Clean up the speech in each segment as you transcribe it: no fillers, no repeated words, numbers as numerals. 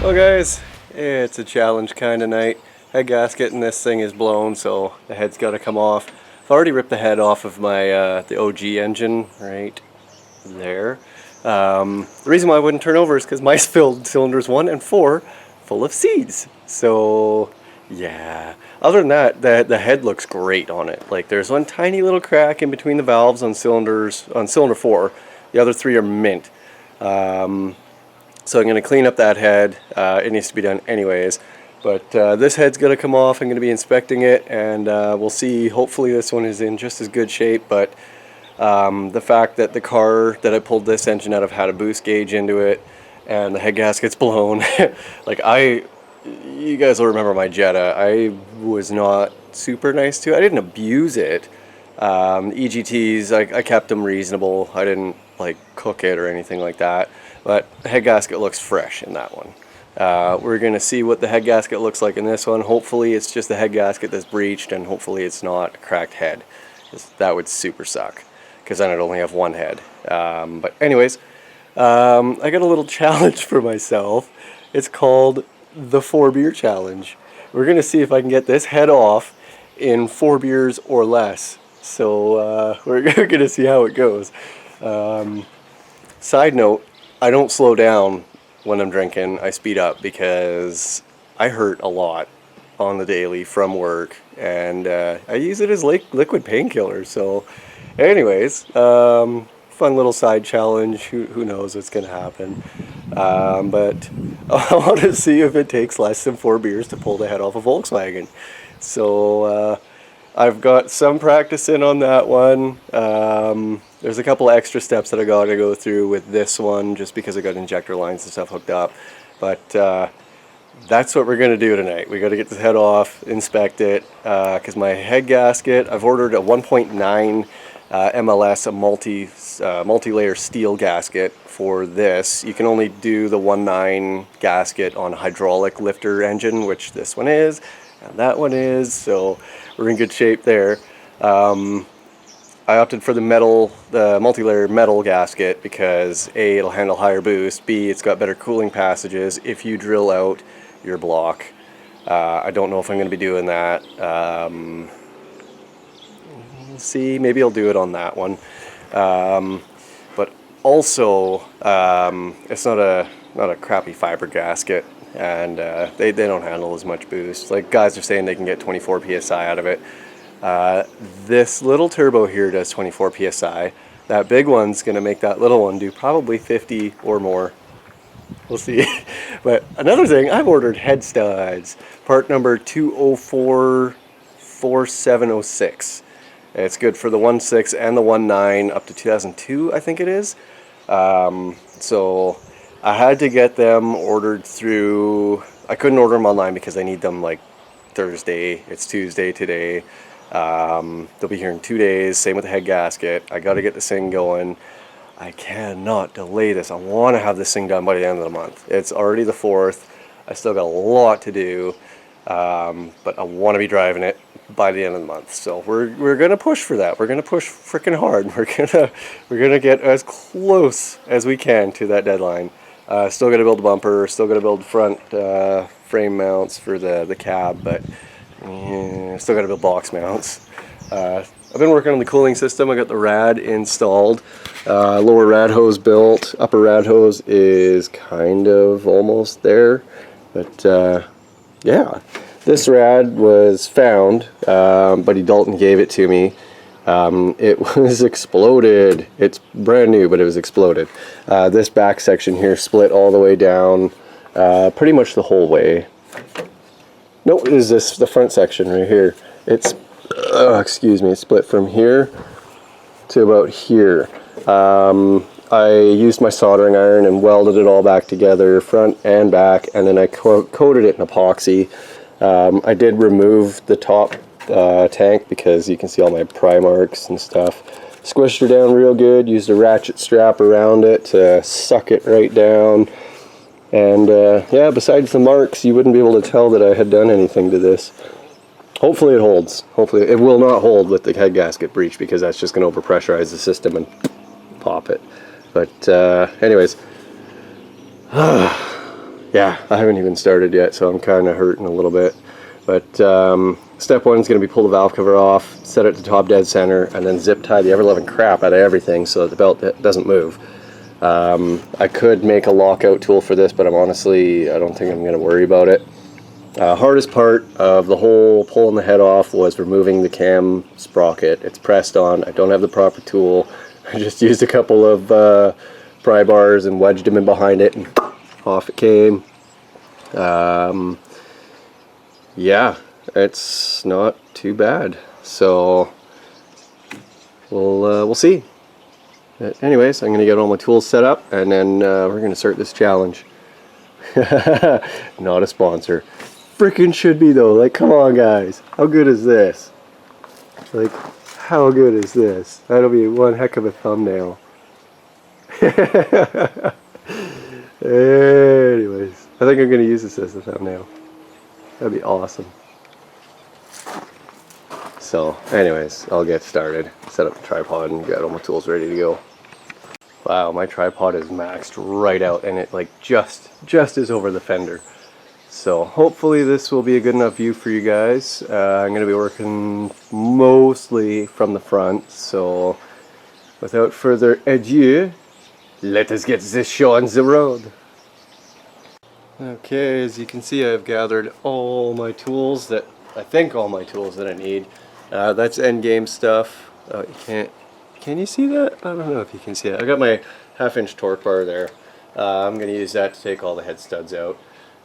Well guys, it's a challenge kind of night. Head gasket in this thing is blown, so the head's got to come off. I've already ripped the head off of my the OG engine right there. The reason why I wouldn't turn over is because my filled cylinders 1 and 4 full of seeds. So yeah, other than that, the head looks great on it. Like there's one tiny little crack in between the valves on cylinder 4. The other 3 are mint. So I'm going to clean up that head. It needs to be done anyways. But this head's going to come off. I'm going to be inspecting it, and we'll see. Hopefully this one is in just as good shape. But the fact that the car that I pulled this engine out of had a boost gauge into it, and the head gasket's blown. Like you guys will remember my Jetta. I was not super nice to it. I didn't abuse it. EGTs, I kept them reasonable. I didn't like cook it or anything like that. But the head gasket looks fresh in that one. We're going to see what the head gasket looks like in this one. Hopefully it's just the head gasket that's breached, and hopefully it's not a cracked head. That would super suck, because then I'd only have one head. But anyways, I got a little challenge for myself. It's called the 4 beer challenge. We're going to see if I can get this head off in 4 beers or less. So we're going to see how it goes. Side note, I don't slow down when I'm drinking. I speed up because I hurt a lot on the daily from work, and I use it as liquid painkiller. So anyways, fun little side challenge. Who knows what's going to happen. But I want to see if it takes less than 4 beers to pull the head off a Volkswagen. So I've got some practice in on that one. There's a couple of extra steps that I got to go through with this one, just because I got injector lines and stuff hooked up. But that's what we're going to do tonight. We got to get this head off, inspect it, because my head gasket, I've ordered a 1.9 MLS, a multi-layer steel gasket for this. You can only do the 1.9 gasket on a hydraulic lifter engine, which this one is, and that one is, so we're in good shape there. I opted for the multi-layer metal gasket because A, it'll handle higher boost, B, it's got better cooling passages if you drill out your block. I don't know if I'm going to be doing that. We'll see, maybe I'll do it on that one. But also, it's not a crappy fiber gasket, and they don't handle as much boost. Like guys are saying they can get 24 psi out of it. This little turbo here does 24 psi. That big one's going to make that little one do probably 50 or more. We'll see. But another thing, I've ordered head studs. Part number 2044706. It's good for the 1.6 and the 1.9 up to 2002, I think it is. So I had to get them ordered through. I couldn't order them online because I need them like Thursday. It's Tuesday today. They'll be here in 2 days. Same with the head gasket. I got to get this thing going. I cannot delay this. I want to have this thing done by the end of the month. It's already the 4th. I still got a lot to do, but I want to be driving it by the end of the month. So we're gonna push for that. We're gonna push freaking hard. We're gonna get as close as we can to that deadline. Still got to build a bumper. Still got to build front frame mounts for the cab, but still got to build box mounts. I've been working on the cooling system. I got the rad installed, lower rad hose built. Upper rad hose is kind of almost there, but yeah, this rad was found. Buddy Dalton gave it to me. It was exploded. It's brand new, but it was exploded. This back section here split all the way down, pretty much the whole way. No, is this the front section right here? It's, excuse me, it's split from here to about here. I used my soldering iron and welded it all back together, front and back, and then I coated it in epoxy. I did remove the top tank because you can see all my pry marks and stuff. Squished her down real good, used a ratchet strap around it to suck it right down. And yeah, besides the marks, you wouldn't be able to tell that I had done anything to this. Hopefully it holds. Hopefully it will not hold with the head gasket breach, because that's just going to overpressurize the system and pop it. But anyways, Yeah, I haven't even started yet, so I'm kind of hurting a little bit. But step one is going to be pull the valve cover off, set it to top dead center, and then zip tie the ever-loving crap out of everything so that the belt doesn't move. I could make a lockout tool for this, but I don't think I'm going to worry about it. Hardest part of the whole pulling the head off was removing the cam sprocket. It's pressed on. I don't have the proper tool. I just used a couple of pry bars and wedged them in behind it, and off it came. Yeah, it's not too bad. So we'll see. But anyways, I'm going to get all my tools set up, and then we're going to start this challenge. Not a sponsor. Freaking should be though. Like, come on guys, how good is this? Like, how good is this? That'll be one heck of a thumbnail. Anyways, I think I'm going to use this as a thumbnail. That'd be awesome. So anyways, I'll get started. Set up the tripod and got all my tools ready to go. Wow, my tripod is maxed right out, and it like just is over the fender. So hopefully this will be a good enough view for you guys. I'm going to be working mostly from the front, so without further ado, let us get this show on the road. Okay, as you can see, I've gathered all my tools that I need. That's end game stuff. Can you see that? I don't know if you can see it. I got my 1/2-inch torque bar there. I'm going to use that to take all the head studs out,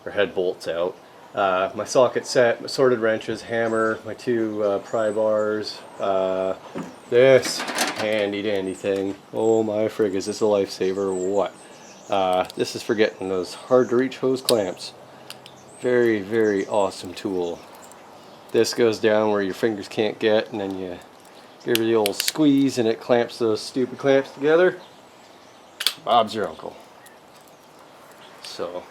or head bolts out. My socket set, my sorted wrenches, hammer, my 2 pry bars, this handy dandy thing. Oh my frig, is this a lifesaver or what? This is for getting those hard to reach hose clamps. Very, very awesome tool. This goes down where your fingers can't get, and then you give it the old squeeze and it clamps those stupid clamps together. Bob's your uncle. So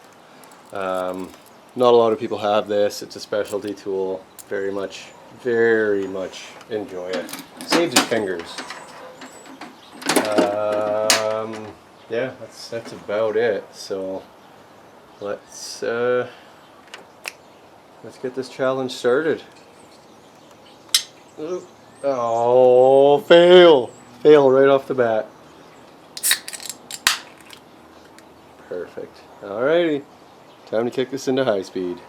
not a lot of people have this. It's a specialty tool. Very much enjoy it. Saves your fingers. Yeah, that's about it. So let's get this challenge started. Oh, fail right off the bat. Perfect. Alrighty, time to kick this into high speed.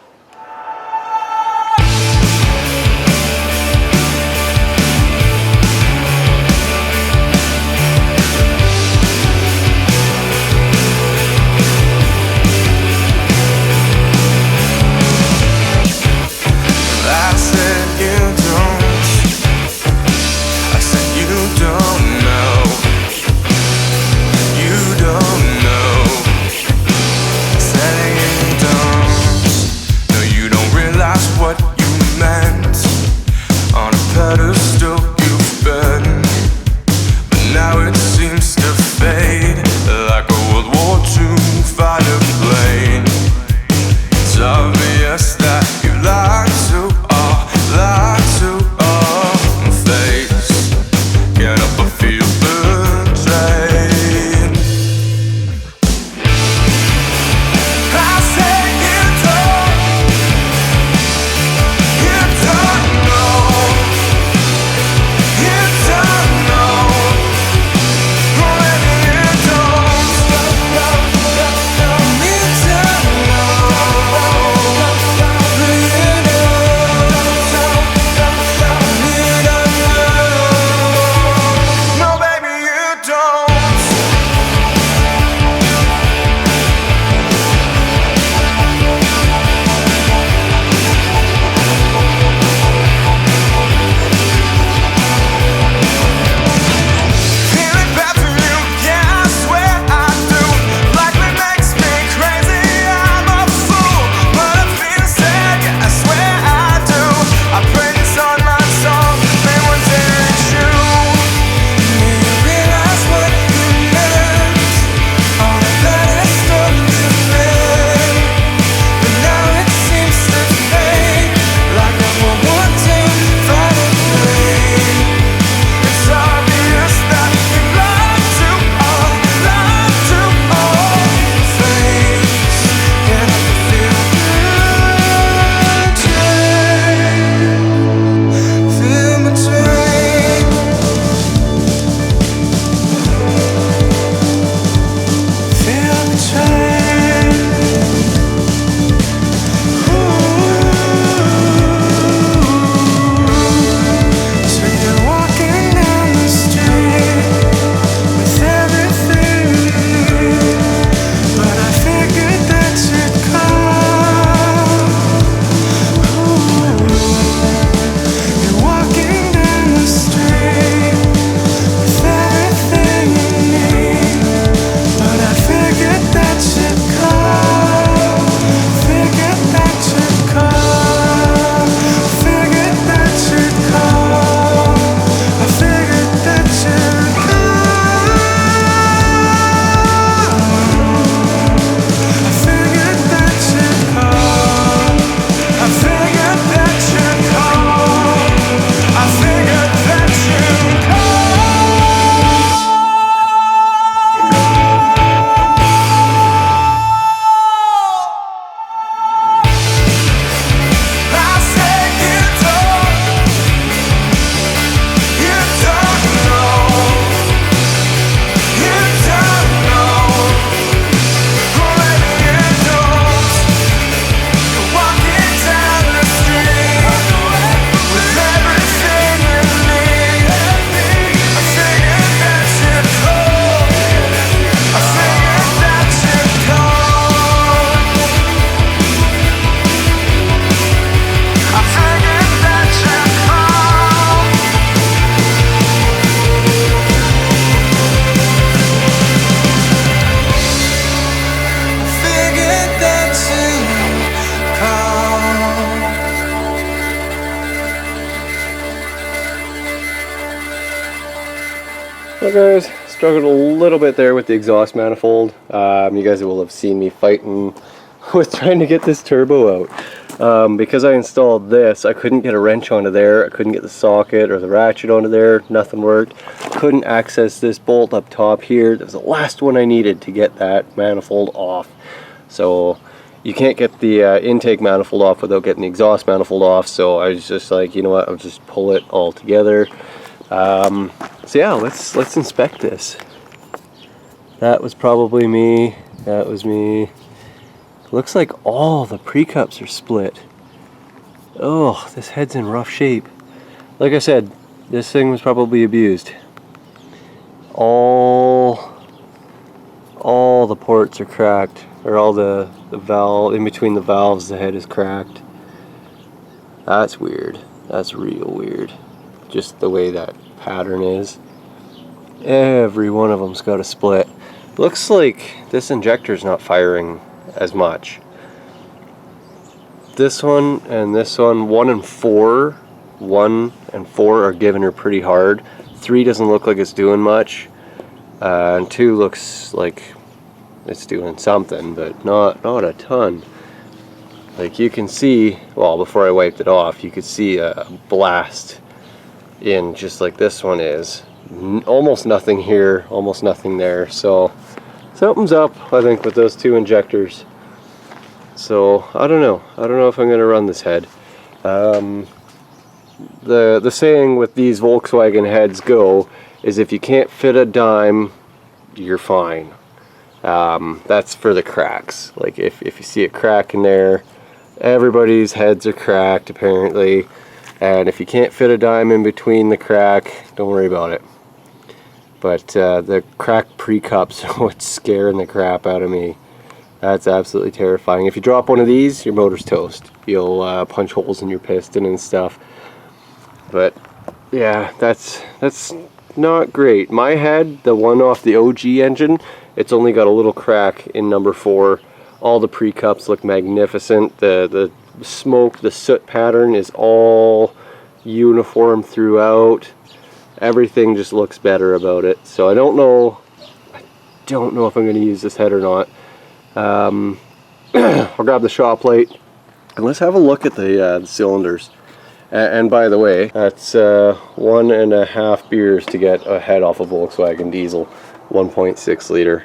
Well guys, struggled a little bit there with the exhaust manifold. You guys will have seen me fighting with trying to get this turbo out. Because I installed this, I couldn't get a wrench onto there, I couldn't get the socket or the ratchet onto there, nothing worked. Couldn't access this bolt up top here. That was the last one I needed to get that manifold off. So you can't get the intake manifold off without getting the exhaust manifold off, so I was just like, you know what, I'll just pull it all together. So yeah, let's inspect this. That was probably me. That was me. Looks like all the pre-cups are split. Oh, this head's in rough shape. Like I said, this thing was probably abused. All the ports are cracked, or all the valve in between the valves. The head is cracked. That's weird. That's real weird. Just the way that pattern is. Every one of them's got a split. Looks like this injector's not firing as much. This one and this one, 1 and 4 are giving her pretty hard. 3 doesn't look like it's doing much, and 2 looks like it's doing something, but not a ton. Like you can see, well, before I wiped it off, you could see a blast in, just like this one is. Almost nothing here, almost nothing there. So something's up, I think, with those 2 injectors. So I don't know if I'm gonna run this head. The saying with these Volkswagen heads is if you can't fit a dime, you're fine. That's for the cracks. Like if you see a crack in there, everybody's heads are cracked apparently, and if you can't fit a dime in between the crack, don't worry about it. But the cracked pre-cups are what's scaring the crap out of me. That's absolutely terrifying. If you drop one of these, your motor's toast. You'll punch holes in your piston and stuff. But yeah, that's not great. My head, the one off the OG engine, it's only got a little crack in number 4. All the pre-cups look magnificent. The smoke, the soot pattern is all uniform throughout. Everything just looks better about it. So I don't know if I'm going to use this head or not. I'll grab the shop plate and let's have a look at the cylinders. And by the way, that's 1.5 beers to get a head off a Volkswagen diesel, 1.6 liter.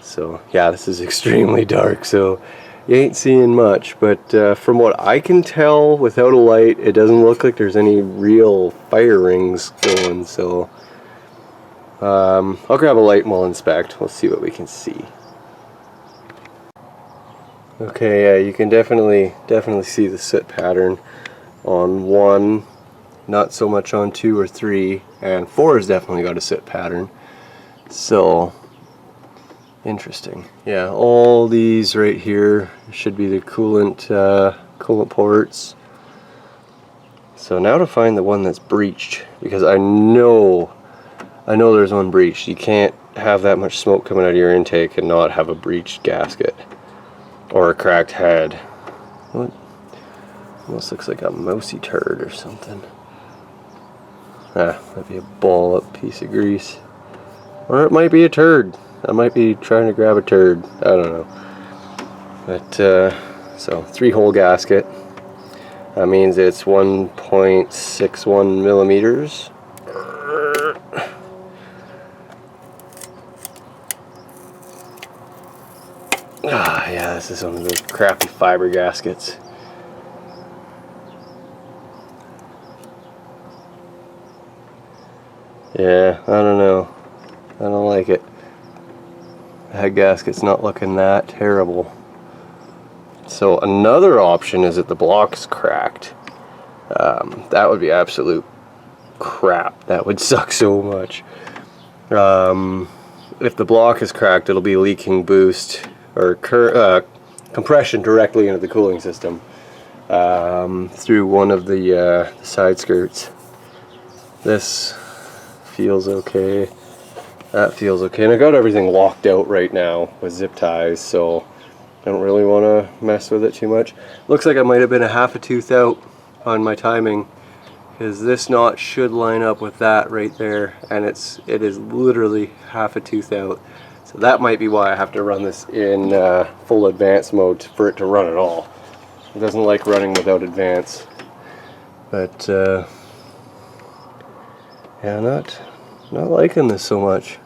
So yeah, this is extremely dark, so you ain't seeing much, but from what I can tell without a light, it doesn't look like there's any real fire rings going. So I'll grab a light and we'll inspect. We'll see what we can see. Okay, yeah, you can definitely see the soot pattern on 1, not so much on 2 or 3, and 4 has definitely got a soot pattern. So interesting. Yeah, all these right here should be the coolant ports. So now to find the one that's breached, because I know there's one breached. You can't have that much smoke coming out of your intake and not have a breached gasket or a cracked head. What? Almost looks like a mousy turd or something. Might be a ball up piece of grease, or it might be a turd. I might be trying to grab a turd. I don't know. But so 3-hole gasket. That means it's 1.61 millimeters. Yeah, this is one of those crappy fiber gaskets. Yeah, I don't know. I don't like it. The head gasket's not looking that terrible. So another option is that the block's cracked. That would be absolute crap. That would suck so much. If the block is cracked, it'll be leaking boost or compression directly into the cooling system through one of the side skirts. This feels okay. That feels okay, and I got everything locked out right now with zip ties, so I don't really want to mess with it too much. Looks like I might have been a half a tooth out on my timing because this notch should line up with that right there, and it is literally half a tooth out. So that might be why I have to run this in full advance mode for it to run at all. It doesn't like running without advance. But yeah, not liking this so much.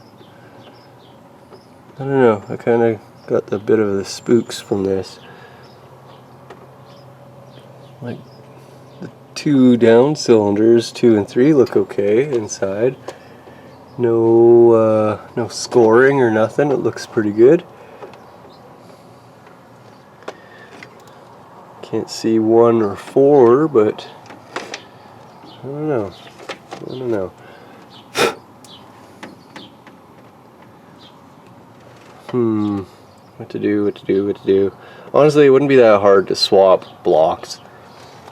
I don't know, I kind of got the bit of the spooks from this. Like, the two down cylinders, 2 and 3, look okay inside. No scoring or nothing, it looks pretty good. Can't see 1 or 4, but I don't know. What to do. Honestly, it wouldn't be that hard to swap blocks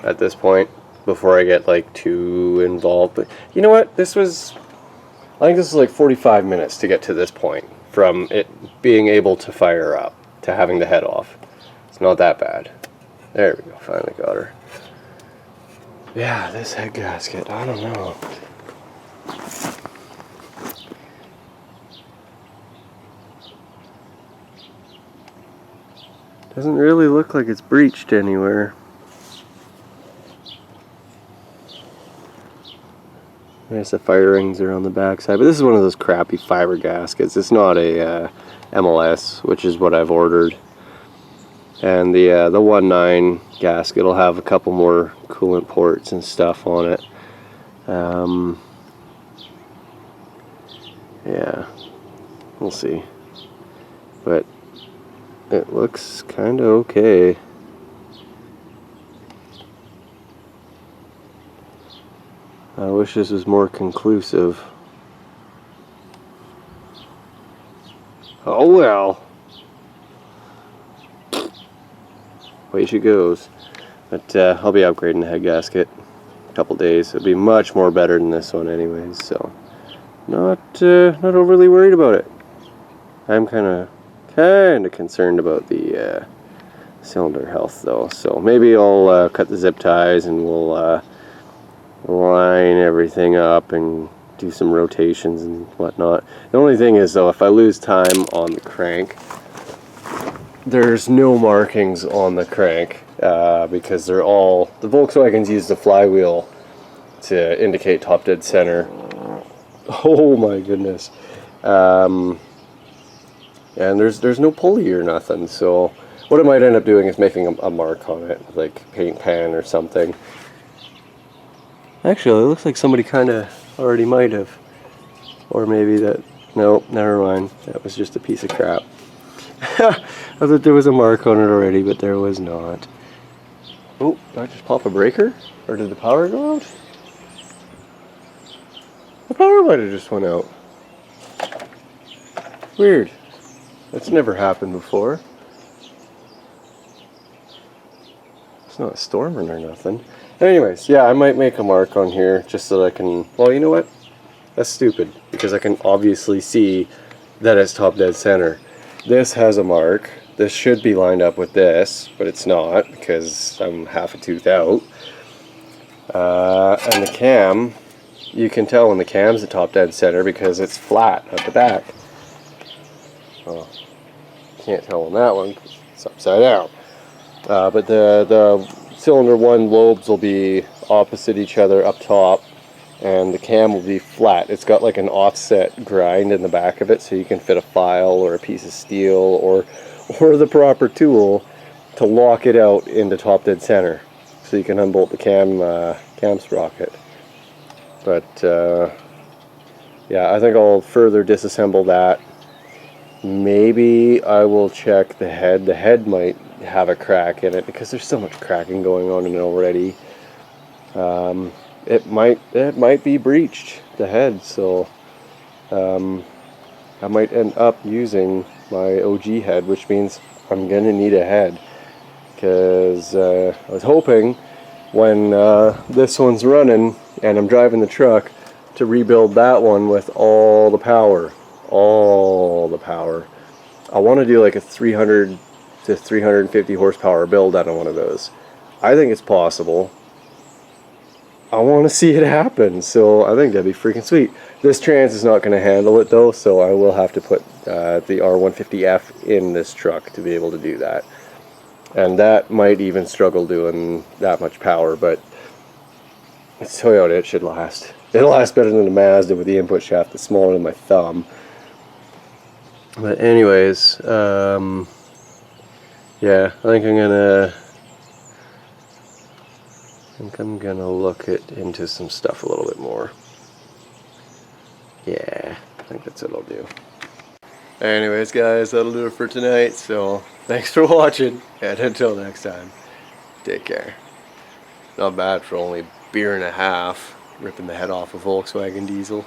at this point before I get like too involved. But you know what? I think this is like 45 minutes to get to this point, from it being able to fire up to having the head off. It's not that bad. There we go, finally got her. Yeah, this head gasket, I don't know. Doesn't really look like it's breached anywhere. There's the fire rings are on the back side, but this is one of those crappy fiber gaskets. It's not a MLS, which is what I've ordered. And the 1.9 gasket will have a couple more coolant ports and stuff on it. Yeah, we'll see. But it looks kind of okay. I wish this was more conclusive. Oh well. Way she goes. But I'll be upgrading the head gasket in a couple days. It'll be much more better than this one anyways, so not overly worried about it. I'm kind of concerned about the cylinder health though, so maybe I'll cut the zip ties and we'll line everything up and do some rotations and whatnot. The only thing is though, if I lose time on the crank, there's no markings on the crank because the Volkswagens use the flywheel to indicate top dead center. Oh my goodness. And there's no pulley or nothing, so what I might end up doing is making a mark on it, like paint pan or something. Actually, it looks like somebody kind of already might have. Or maybe that... Nope, never mind. That was just a piece of crap. I thought there was a mark on it already, but there was not. Oh, did I just pop a breaker? Or did the power go out? The power might have just went out. Weird. That's never happened before. It's not a storm or nothing. Anyways, yeah, I might make a mark on here just so that I can... Well, you know what? That's stupid, because I can obviously see that it's top dead center. This has a mark. This should be lined up with this, but it's not because I'm half a tooth out. And the cam, you can tell when the cam's the top dead center because it's flat at the back. Well, can't tell on that one because it's upside down. But the cylinder 1 lobes will be opposite each other up top, and the cam will be flat. It's got like an offset grind in the back of it, so you can fit a file or a piece of steel or the proper tool to lock it out into top dead center, so you can unbolt the cam sprocket. But yeah, I think I'll further disassemble that. Maybe I will check the head. The head might have a crack in it because there's so much cracking going on in it already. It might be breached, the head, so I might end up using my OG head, which means I'm gonna need a head, because I was hoping when this one's running and I'm driving the truck to rebuild that one with all the power. I want to do like a 300 to 350 horsepower build out of one of those. I think it's possible. I want to see it happen, so I think that'd be freaking sweet. This trans is not going to handle it though, so I will have to put the R150F in this truck to be able to do that. And that might even struggle doing that much power, but it's Toyota, it should last. It'll last better than the Mazda with the input shaft that's smaller than my thumb. But anyways, yeah, I think I'm gonna look into some stuff a little bit more. Yeah, I think that's what I'll do. Anyways, guys, that'll do it for tonight. So thanks for watching, and until next time, take care. Not bad for only a beer and a half, ripping the head off a Volkswagen diesel.